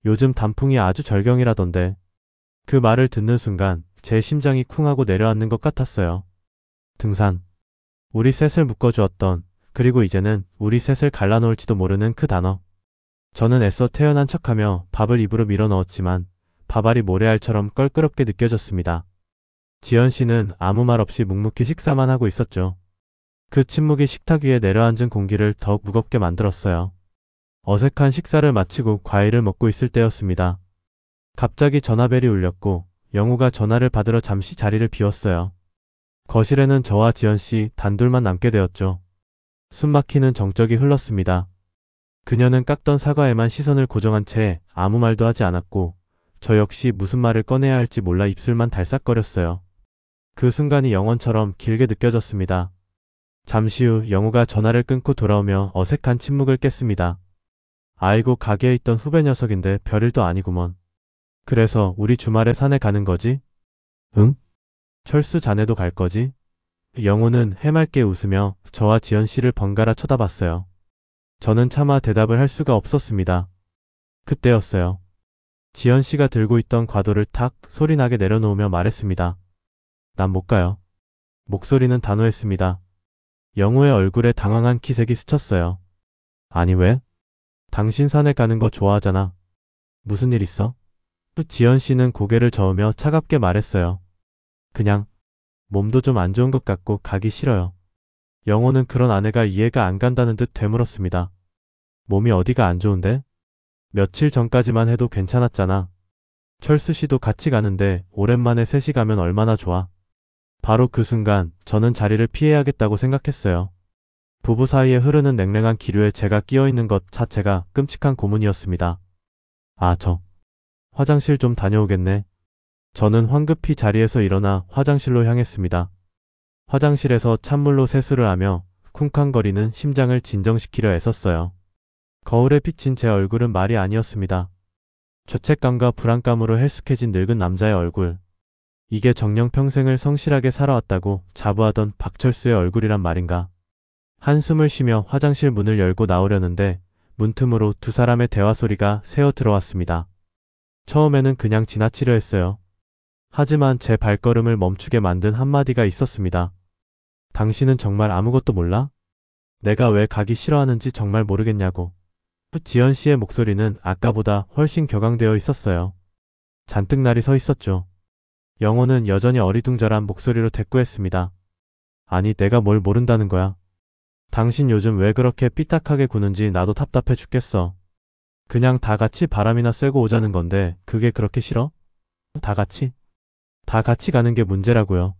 요즘 단풍이 아주 절경이라던데. 그 말을 듣는 순간 제 심장이 쿵하고 내려앉는 것 같았어요. 등산. 우리 셋을 묶어주었던, 그리고 이제는 우리 셋을 갈라놓을지도 모르는 그 단어. 저는 애써 태연한 척하며 밥을 입으로 밀어 넣었지만 밥알이 모래알처럼 껄끄럽게 느껴졌습니다. 지연 씨는 아무 말 없이 묵묵히 식사만 하고 있었죠. 그 침묵이 식탁 위에 내려앉은 공기를 더욱 무겁게 만들었어요. 어색한 식사를 마치고 과일을 먹고 있을 때였습니다. 갑자기 전화벨이 울렸고 영우가 전화를 받으러 잠시 자리를 비웠어요. 거실에는 저와 지연 씨 단둘만 남게 되었죠. 숨막히는 정적이 흘렀습니다. 그녀는 깎던 사과에만 시선을 고정한 채 아무 말도 하지 않았고 저 역시 무슨 말을 꺼내야 할지 몰라 입술만 달싹거렸어요. 그 순간이 영원처럼 길게 느껴졌습니다. 잠시 후 영우가 전화를 끊고 돌아오며 어색한 침묵을 깼습니다. 아이고, 가게에 있던 후배 녀석인데 별일도 아니구먼. 그래서 우리 주말에 산에 가는 거지? 응? 철수 자네도 갈 거지? 영우는 해맑게 웃으며 저와 지연 씨를 번갈아 쳐다봤어요. 저는 차마 대답을 할 수가 없었습니다. 그때였어요. 지연 씨가 들고 있던 과도를 탁 소리나게 내려놓으며 말했습니다. 난 못 가요. 목소리는 단호했습니다. 영우의 얼굴에 당황한 기색이 스쳤어요. 아니 왜? 당신 산에 가는 거 좋아하잖아. 무슨 일 있어? 지연 씨는 고개를 저으며 차갑게 말했어요. 그냥 몸도 좀 안 좋은 것 같고 가기 싫어요. 영호는 그런 아내가 이해가 안 간다는 듯 되물었습니다. 몸이 어디가 안 좋은데? 며칠 전까지만 해도 괜찮았잖아. 철수 씨도 같이 가는데 오랜만에 셋이 가면 얼마나 좋아. 바로 그 순간 저는 자리를 피해야겠다고 생각했어요. 부부 사이에 흐르는 냉랭한 기류에 제가 끼어있는 것 자체가 끔찍한 고문이었습니다. 아, 저 화장실 좀 다녀오겠네. 저는 황급히 자리에서 일어나 화장실로 향했습니다. 화장실에서 찬물로 세수를 하며 쿵쾅거리는 심장을 진정시키려 애썼어요. 거울에 비친 제 얼굴은 말이 아니었습니다. 죄책감과 불안감으로 헬쑥해진 늙은 남자의 얼굴. 이게 정녕 평생을 성실하게 살아왔다고 자부하던 박철수의 얼굴이란 말인가. 한숨을 쉬며 화장실 문을 열고 나오려는데 문틈으로 두 사람의 대화 소리가 새어 들어왔습니다. 처음에는 그냥 지나치려 했어요. 하지만 제 발걸음을 멈추게 만든 한마디가 있었습니다. 당신은 정말 아무것도 몰라? 내가 왜 가기 싫어하는지 정말 모르겠냐고. 지연 씨의 목소리는 아까보다 훨씬 격앙되어 있었어요. 잔뜩 날이 서 있었죠. 영호는 여전히 어리둥절한 목소리로 대꾸했습니다. 아니, 내가 뭘 모른다는 거야. 당신 요즘 왜 그렇게 삐딱하게 구는지 나도 답답해 죽겠어. 그냥 다 같이 바람이나 쐬고 오자는 건데 그게 그렇게 싫어? 다 같이? 다 같이 가는 게 문제라고요.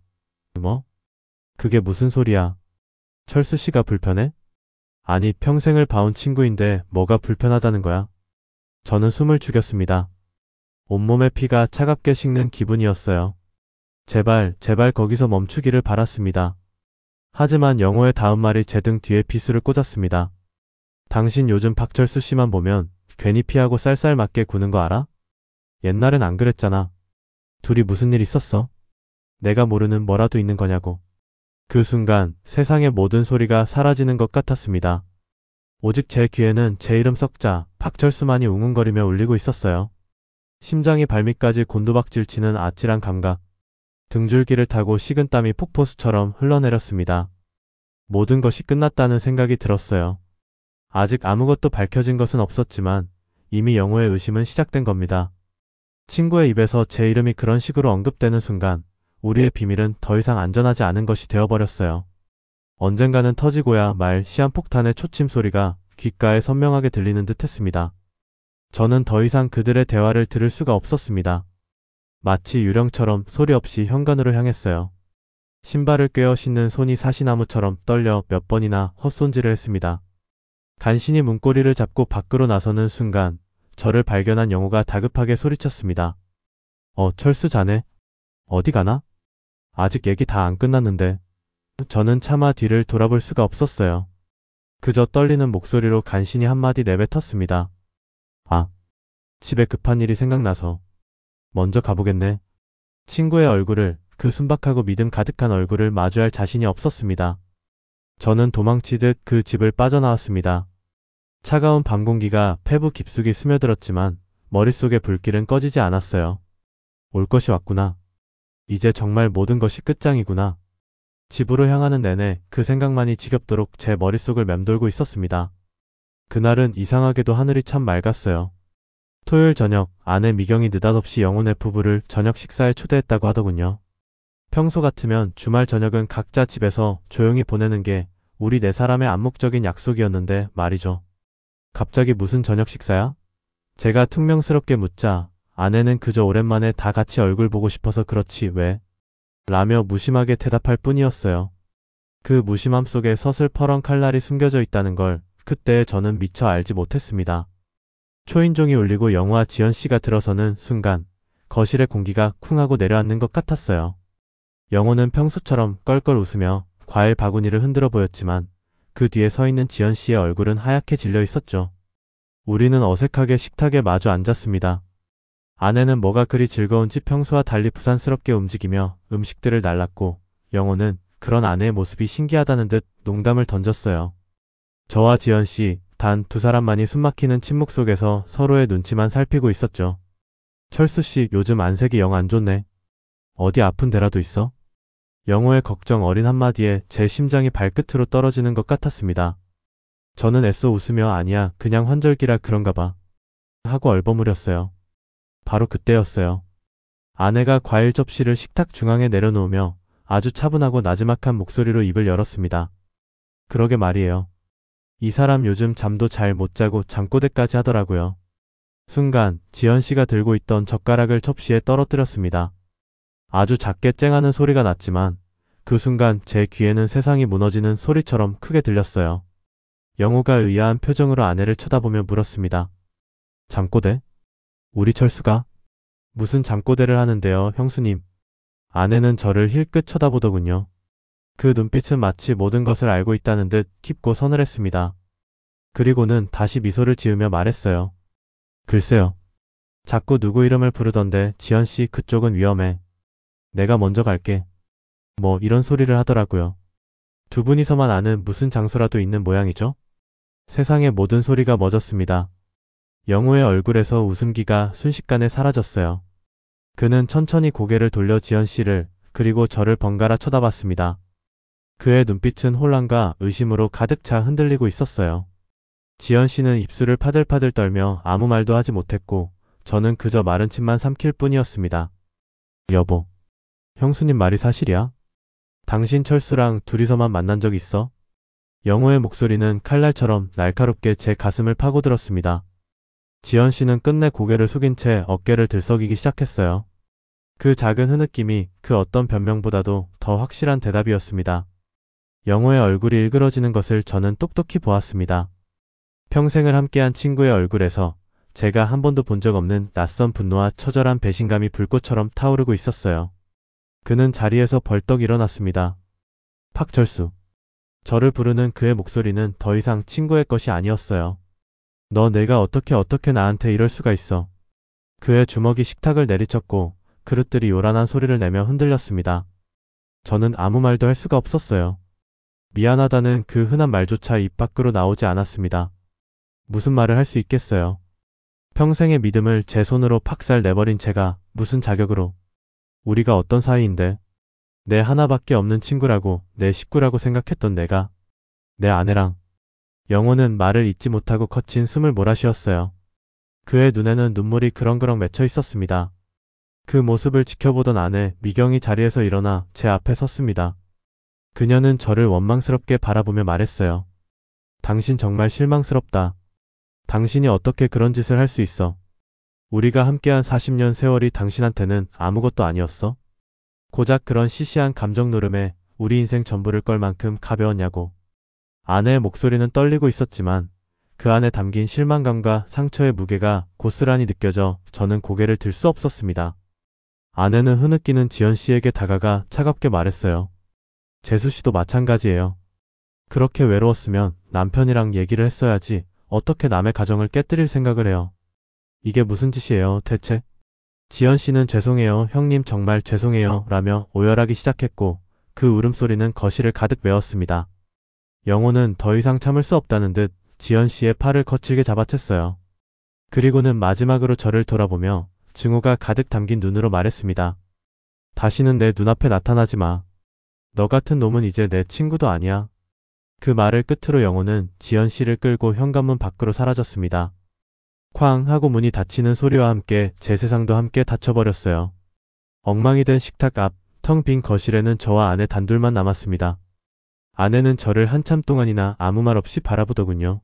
뭐? 그게 무슨 소리야? 철수 씨가 불편해? 아니, 평생을 봐온 친구인데 뭐가 불편하다는 거야? 저는 숨을 죽였습니다. 온몸의 피가 차갑게 식는 기분이었어요. 제발 거기서 멈추기를 바랐습니다. 하지만 영호의 다음 말이 제 등 뒤에 비수를 꽂았습니다. 당신 요즘 박철수 씨만 보면 괜히 피하고 쌀쌀 맞게 구는 거 알아? 옛날엔 안 그랬잖아. 둘이 무슨 일 있었어? 내가 모르는 뭐라도 있는 거냐고. 그 순간 세상의 모든 소리가 사라지는 것 같았습니다. 오직 제 귀에는 제 이름 석자 박철수만이 웅웅거리며 울리고 있었어요. 심장이 발밑까지 곤두박질 치는 아찔한 감각. 등줄기를 타고 식은땀이 폭포수처럼 흘러내렸습니다. 모든 것이 끝났다는 생각이 들었어요. 아직 아무것도 밝혀진 것은 없었지만 이미 영호의 의심은 시작된 겁니다. 친구의 입에서 제 이름이 그런 식으로 언급되는 순간 우리의 비밀은 더 이상 안전하지 않은 것이 되어버렸어요. 언젠가는 터지고야 말 시한폭탄의 초침 소리가 귓가에 선명하게 들리는 듯 했습니다. 저는 더 이상 그들의 대화를 들을 수가 없었습니다. 마치 유령처럼 소리 없이 현관으로 향했어요. 신발을 꿰어 신는 손이 사시나무처럼 떨려 몇 번이나 헛손질을 했습니다. 간신히 문고리를 잡고 밖으로 나서는 순간 저를 발견한 영호가 다급하게 소리쳤습니다. 철수 자네? 어디 가나? 아직 얘기 다 안 끝났는데. 저는 차마 뒤를 돌아볼 수가 없었어요. 그저 떨리는 목소리로 간신히 한마디 내뱉었습니다. 아, 집에 급한 일이 생각나서 먼저 가보겠네. 친구의 얼굴을, 그 순박하고 믿음 가득한 얼굴을 마주할 자신이 없었습니다. 저는 도망치듯 그 집을 빠져나왔습니다. 차가운 밤 공기가 폐부 깊숙이 스며들었지만 머릿속의 불길은 꺼지지 않았어요. 올 것이 왔구나. 이제 정말 모든 것이 끝장이구나. 집으로 향하는 내내 그 생각만이 지겹도록 제 머릿속을 맴돌고 있었습니다. 그날은 이상하게도 하늘이 참 맑았어요. 토요일 저녁, 아내 미경이 느닷없이 영혼의 부부를 저녁 식사에 초대했다고 하더군요. 평소 같으면 주말 저녁은 각자 집에서 조용히 보내는 게 우리 네 사람의 암묵적인 약속이었는데 말이죠. 갑자기 무슨 저녁 식사야? 제가 퉁명스럽게 묻자 아내는 그저 오랜만에 다 같이 얼굴 보고 싶어서 그렇지 왜? 라며 무심하게 대답할 뿐이었어요. 그 무심함 속에 서슬퍼런 칼날이 숨겨져 있다는 걸 그때 저는 미처 알지 못했습니다. 초인종이 울리고 영우와 지연씨가 들어서는 순간 거실의 공기가 쿵하고 내려앉는 것 같았어요. 영호는 평소처럼 껄껄 웃으며 과일 바구니를 흔들어 보였지만 그 뒤에 서 있는 지연씨의 얼굴은 하얗게 질려 있었죠. 우리는 어색하게 식탁에 마주 앉았습니다. 아내는 뭐가 그리 즐거운지 평소와 달리 부산스럽게 움직이며 음식들을 날랐고 영호는 그런 아내의 모습이 신기하다는 듯 농담을 던졌어요. 저와 지연씨 단 두 사람만이 숨막히는 침묵 속에서 서로의 눈치만 살피고 있었죠. 철수씨 요즘 안색이 영 안 좋네. 어디 아픈 데라도 있어? 영호의 걱정 어린 한마디에 제 심장이 발끝으로 떨어지는 것 같았습니다. 저는 애써 웃으며 아니야 그냥 환절기라 그런가 봐 하고 얼버무렸어요. 바로 그때였어요. 아내가 과일 접시를 식탁 중앙에 내려놓으며 아주 차분하고 나지막한 목소리로 입을 열었습니다. 그러게 말이에요. 이 사람 요즘 잠도 잘 못 자고 잠꼬대까지 하더라고요. 순간 지연씨가 들고 있던 젓가락을 접시에 떨어뜨렸습니다. 아주 작게 쨍하는 소리가 났지만 그 순간 제 귀에는 세상이 무너지는 소리처럼 크게 들렸어요. 영호가 의아한 표정으로 아내를 쳐다보며 물었습니다. 잠꼬대? 우리 철수가? 무슨 잠꼬대를 하는데요, 형수님? 아내는 저를 힐끗 쳐다보더군요. 그 눈빛은 마치 모든 것을 알고 있다는 듯 깊고 서늘했습니다. 그리고는 다시 미소를 지으며 말했어요. 글쎄요. 자꾸 누구 이름을 부르던데 지연씨 그쪽은 위험해. 내가 먼저 갈게. 뭐 이런 소리를 하더라고요. 두 분이서만 아는 무슨 장소라도 있는 모양이죠? 세상의 모든 소리가 멎었습니다. 영우의 얼굴에서 웃음기가 순식간에 사라졌어요. 그는 천천히 고개를 돌려 지연씨를 그리고 저를 번갈아 쳐다봤습니다. 그의 눈빛은 혼란과 의심으로 가득 차 흔들리고 있었어요. 지연씨는 입술을 파들파들 떨며 아무 말도 하지 못했고 저는 그저 마른 침만 삼킬 뿐이었습니다. 여보, 형수님 말이 사실이야? 당신 철수랑 둘이서만 만난 적 있어? 영호의 목소리는 칼날처럼 날카롭게 제 가슴을 파고들었습니다. 지연씨는 끝내 고개를 숙인 채 어깨를 들썩이기 시작했어요. 그 작은 흐느낌이 그 어떤 변명보다도 더 확실한 대답이었습니다. 영호의 얼굴이 일그러지는 것을 저는 똑똑히 보았습니다. 평생을 함께한 친구의 얼굴에서 제가 한 번도 본 적 없는 낯선 분노와 처절한 배신감이 불꽃처럼 타오르고 있었어요. 그는 자리에서 벌떡 일어났습니다. 박철수. 저를 부르는 그의 목소리는 더 이상 친구의 것이 아니었어요. 너 내가 어떻게 나한테 이럴 수가 있어. 그의 주먹이 식탁을 내리쳤고 그릇들이 요란한 소리를 내며 흔들렸습니다. 저는 아무 말도 할 수가 없었어요. 미안하다는 그 흔한 말조차 입 밖으로 나오지 않았습니다. 무슨 말을 할 수 있겠어요. 평생의 믿음을 제 손으로 팍살 내버린 제가 무슨 자격으로. 우리가 어떤 사이인데. 내 하나밖에 없는 친구라고 내 식구라고 생각했던 내가. 내 아내랑. 영호는 말을 잇지 못하고 거친 숨을 몰아쉬었어요. 그의 눈에는 눈물이 그렁그렁 맺혀 있었습니다. 그 모습을 지켜보던 아내 미경이 자리에서 일어나 제 앞에 섰습니다. 그녀는 저를 원망스럽게 바라보며 말했어요. 당신 정말 실망스럽다. 당신이 어떻게 그런 짓을 할 수 있어. 우리가 함께한 40년 세월이 당신한테는 아무것도 아니었어? 고작 그런 시시한 감정 노름에 우리 인생 전부를 걸 만큼 가벼웠냐고. 아내의 목소리는 떨리고 있었지만 그 안에 담긴 실망감과 상처의 무게가 고스란히 느껴져 저는 고개를 들 수 없었습니다. 아내는 흐느끼는 지연씨에게 다가가 차갑게 말했어요. 재수씨도 마찬가지예요. 그렇게 외로웠으면 남편이랑 얘기를 했어야지 어떻게 남의 가정을 깨뜨릴 생각을 해요. 이게 무슨 짓이에요, 대체? 지연 씨는 죄송해요, 형님 정말 죄송해요 라며 오열하기 시작했고 그 울음소리는 거실을 가득 메웠습니다. 영호는 더 이상 참을 수 없다는 듯 지연 씨의 팔을 거칠게 잡아챘어요. 그리고는 마지막으로 저를 돌아보며 증오가 가득 담긴 눈으로 말했습니다. 다시는 내 눈앞에 나타나지 마. 너 같은 놈은 이제 내 친구도 아니야. 그 말을 끝으로 영호는 지연 씨를 끌고 현관문 밖으로 사라졌습니다. 쾅 하고 문이 닫히는 소리와 함께 제 세상도 함께 닫혀버렸어요. 엉망이 된 식탁 앞 텅 빈 거실에는 저와 아내 단둘만 남았습니다. 아내는 저를 한참 동안이나 아무 말 없이 바라보더군요.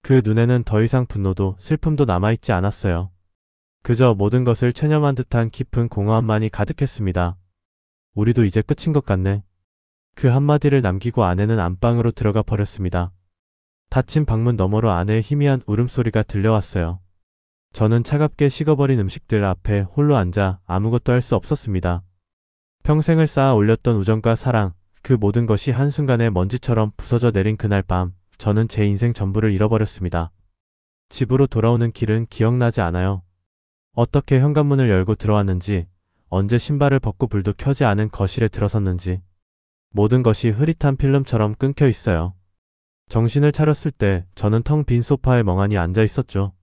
그 눈에는 더 이상 분노도 슬픔도 남아있지 않았어요. 그저 모든 것을 체념한 듯한 깊은 공허함만이 가득했습니다. 우리도 이제 끝인 것 같네. 그 한마디를 남기고 아내는 안방으로 들어가 버렸습니다. 닫힌 방문 너머로 아내의 희미한 울음소리가 들려왔어요. 저는 차갑게 식어버린 음식들 앞에 홀로 앉아 아무것도 할 수 없었습니다. 평생을 쌓아 올렸던 우정과 사랑, 그 모든 것이 한순간에 먼지처럼 부서져 내린 그날 밤, 저는 제 인생 전부를 잃어버렸습니다. 집으로 돌아오는 길은 기억나지 않아요. 어떻게 현관문을 열고 들어왔는지, 언제 신발을 벗고 불도 켜지 않은 거실에 들어섰는지, 모든 것이 흐릿한 필름처럼 끊겨 있어요. 정신을 차렸을 때 저는 텅 빈 소파에 멍하니 앉아 있었죠.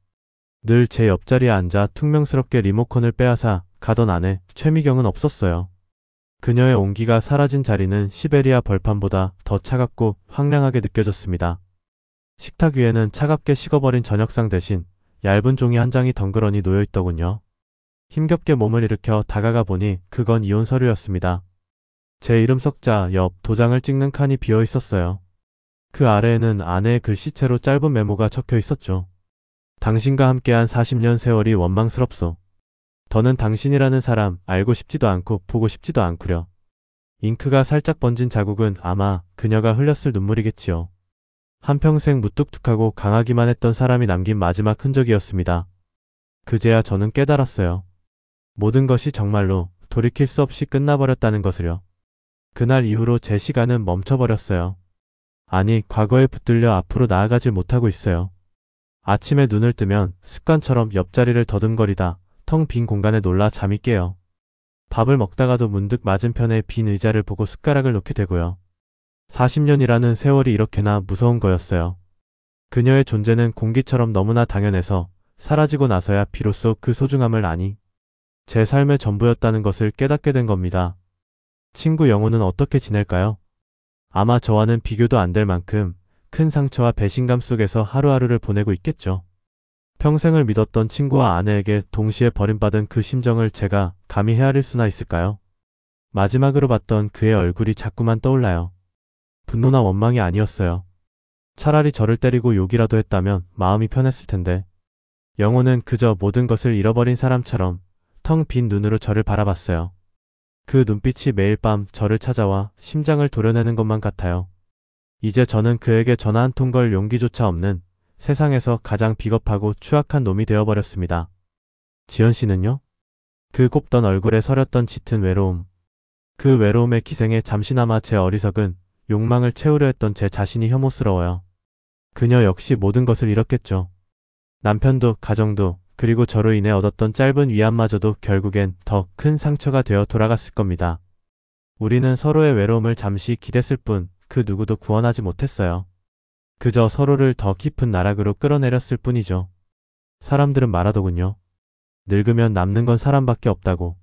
늘 제 옆자리에 앉아 퉁명스럽게 리모컨을 빼앗아 가던 아내 최미경은 없었어요. 그녀의 온기가 사라진 자리는 시베리아 벌판보다 더 차갑고 황량하게 느껴졌습니다. 식탁 위에는 차갑게 식어버린 저녁상 대신 얇은 종이 한 장이 덩그러니 놓여있더군요. 힘겹게 몸을 일으켜 다가가 보니 그건 이혼 서류였습니다. 제 이름 석자 옆 도장을 찍는 칸이 비어 있었어요. 그 아래에는 아내의 글씨체로 짧은 메모가 적혀 있었죠. 당신과 함께한 40년 세월이 원망스럽소. 더는 당신이라는 사람 알고 싶지도 않고 보고 싶지도 않구려. 잉크가 살짝 번진 자국은 아마 그녀가 흘렸을 눈물이겠지요. 한평생 무뚝뚝하고 강하기만 했던 사람이 남긴 마지막 흔적이었습니다. 그제야 저는 깨달았어요. 모든 것이 정말로 돌이킬 수 없이 끝나버렸다는 것을요. 그날 이후로 제 시간은 멈춰버렸어요. 아니, 과거에 붙들려 앞으로 나아가질 못하고 있어요. 아침에 눈을 뜨면 습관처럼 옆자리를 더듬거리다 텅 빈 공간에 놀라 잠이 깨요. 밥을 먹다가도 문득 맞은편에 빈 의자를 보고 숟가락을 놓게 되고요. 40년이라는 세월이 이렇게나 무서운 거였어요. 그녀의 존재는 공기처럼 너무나 당연해서 사라지고 나서야 비로소 그 소중함을 아니, 제 삶의 전부였다는 것을 깨닫게 된 겁니다. 친구 영호는 어떻게 지낼까요? 아마 저와는 비교도 안 될 만큼 큰 상처와 배신감 속에서 하루하루를 보내고 있겠죠. 평생을 믿었던 친구와 아내에게 동시에 버림받은 그 심정을 제가 감히 헤아릴 수나 있을까요? 마지막으로 봤던 그의 얼굴이 자꾸만 떠올라요. 분노나 원망이 아니었어요. 차라리 저를 때리고 욕이라도 했다면 마음이 편했을 텐데. 영호는 그저 모든 것을 잃어버린 사람처럼 텅 빈 눈으로 저를 바라봤어요. 그 눈빛이 매일 밤 저를 찾아와 심장을 도려내는 것만 같아요. 이제 저는 그에게 전화 한 통 걸 용기조차 없는 세상에서 가장 비겁하고 추악한 놈이 되어버렸습니다. 지연 씨는요? 그 곱던 얼굴에 서렸던 짙은 외로움. 그 외로움의 기생에 잠시나마 제 어리석은 욕망을 채우려 했던 제 자신이 혐오스러워요. 그녀 역시 모든 것을 잃었겠죠. 남편도 가정도 그리고 저로 인해 얻었던 짧은 위안마저도 결국엔 더 큰 상처가 되어 돌아갔을 겁니다. 우리는 서로의 외로움을 잠시 기댔을 뿐 그 누구도 구원하지 못했어요. 그저 서로를 더 깊은 나락으로 끌어내렸을 뿐이죠. 사람들은 말하더군요. 늙으면 남는 건 사람밖에 없다고.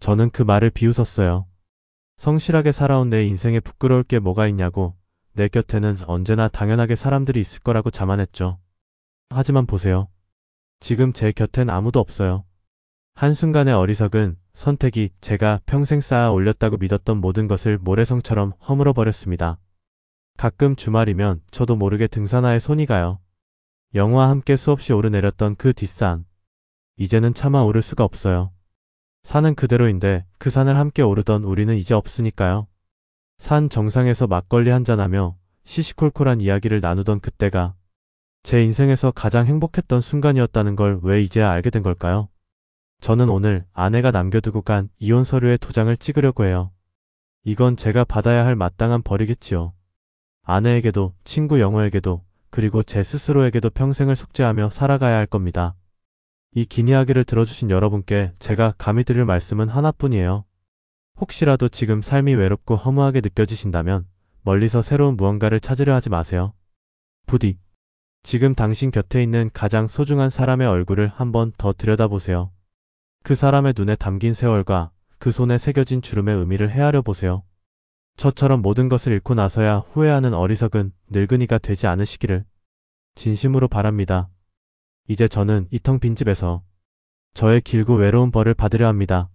저는 그 말을 비웃었어요. 성실하게 살아온 내 인생에 부끄러울 게 뭐가 있냐고. 내 곁에는 언제나 당연하게 사람들이 있을 거라고 자만했죠. 하지만 보세요. 지금 제 곁엔 아무도 없어요. 한순간의 어리석은 선택이 제가 평생 쌓아 올렸다고 믿었던 모든 것을 모래성처럼 허물어버렸습니다. 가끔 주말이면 저도 모르게 등산화에 손이 가요. 영호와 함께 수없이 오르내렸던 그 뒷산. 이제는 차마 오를 수가 없어요. 산은 그대로인데 그 산을 함께 오르던 우리는 이제 없으니까요. 산 정상에서 막걸리 한잔하며 시시콜콜한 이야기를 나누던 그때가 제 인생에서 가장 행복했던 순간이었다는 걸 왜 이제야 알게 된 걸까요? 저는 오늘 아내가 남겨두고 간 이혼 서류에 도장을 찍으려고 해요. 이건 제가 받아야 할 마땅한 벌이겠지요. 아내에게도, 친구 영호에게도, 그리고 제 스스로에게도 평생을 속죄하며 살아가야 할 겁니다. 이 긴 이야기를 들어주신 여러분께 제가 감히 드릴 말씀은 하나뿐이에요. 혹시라도 지금 삶이 외롭고 허무하게 느껴지신다면 멀리서 새로운 무언가를 찾으려 하지 마세요. 부디 지금 당신 곁에 있는 가장 소중한 사람의 얼굴을 한번 더 들여다보세요. 그 사람의 눈에 담긴 세월과 그 손에 새겨진 주름의 의미를 헤아려 보세요. 저처럼 모든 것을 잃고 나서야 후회하는 어리석은 늙은이가 되지 않으시기를 진심으로 바랍니다. 이제 저는 이 텅 빈 집에서 저의 길고 외로운 벌을 받으려 합니다.